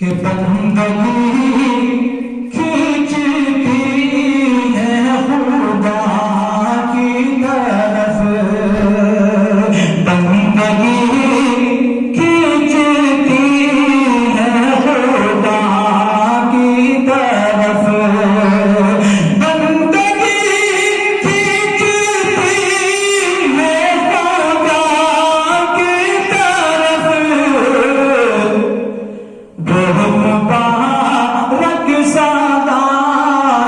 کہ بندگی کھینچتی ہے خدا کی طرف، بندگی کھینچتی ہے خدا کی طرف، بندگی کھینچتی ہے خدا کی طرف، مبارک سادہ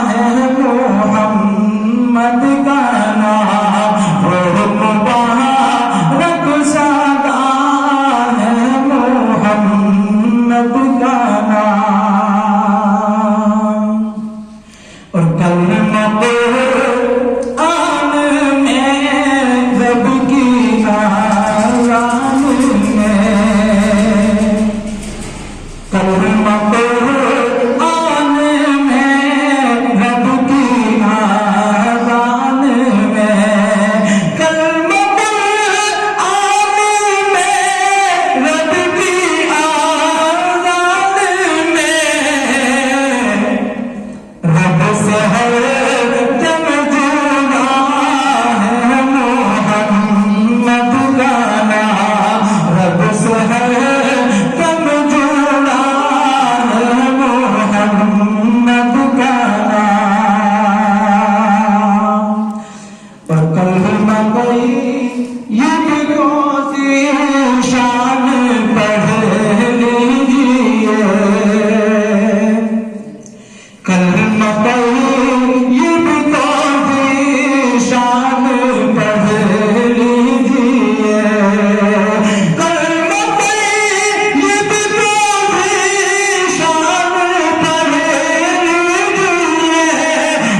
ہے محمد کا نام، مبارک سادہ ہے محمد کا نام، اور کلمہ قرآن میں رب کی آیات میں، کلمہ قرآن میں رب کی آذان میں، کلمہ قرآن میں رب کی آذان میں، رب سے ہر دم جڑا ہے محمد کا نام، رب سے ہر دم جڑا محمد کا نام، اور کلمہ طیب کو ذیشان پڑھ لیجیے، کلمہ طیب کو ذیشان پڑھ لیجیے، کلمہ طیب کو ذیشان پڑھ لیجیے،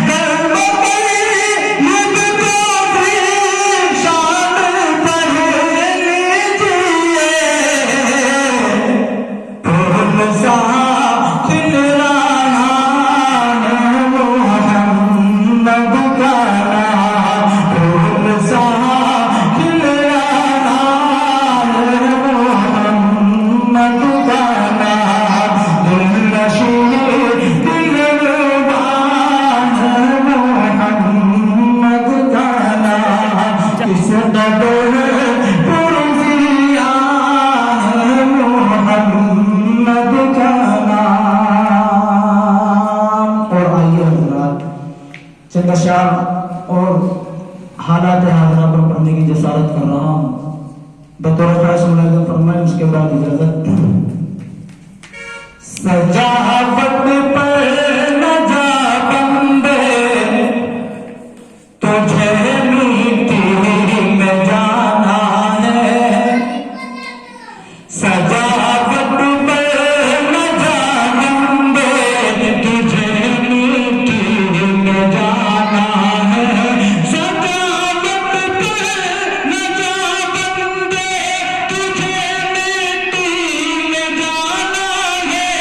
کلمہ طیب کو ذیشان پڑھ لیجیے، پھول سا کھل رہا ہے محمد کا نام، پھول سا کھل رہا ہے محمد کا نام، دل نشین دلربان ہے محمد کا نام، کس ڈگر پرزیاں ہے محمد کا نام۔ اور آئیے حضرات چند اشعار اور حالات حاضرہ پر پڑھنے کی جسارت کر رہا ہوں، بطور خاص ملاحظہ فرمائیں، اس کے بعد اجازت۔ سجاوٹ پر نہ جا بندے، تجھے میٹی میں جانا ہے، سجاوٹ پر نہ جا بندے، تجھے میٹی میں جانا ہے، سجاوٹ پر نہ جا بندے، تجھے میٹی میں جانا ہے،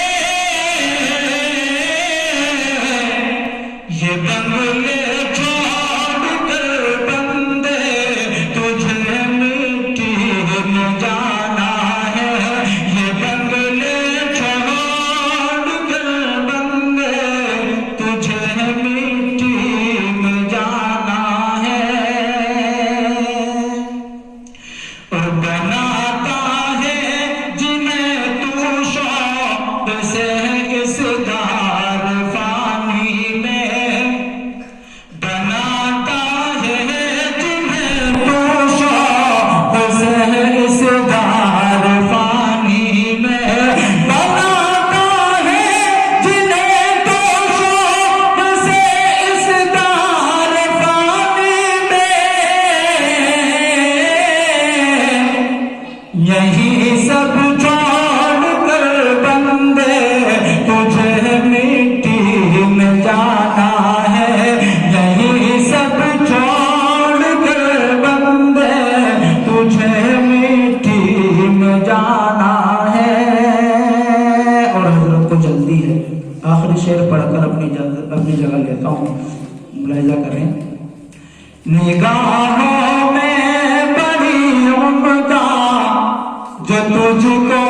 پڑھ کر اپنی جگہ لیتا ہوں، ملاحظہ کریں. نگاہوں میں بڑی عمدہ جو تجھ کو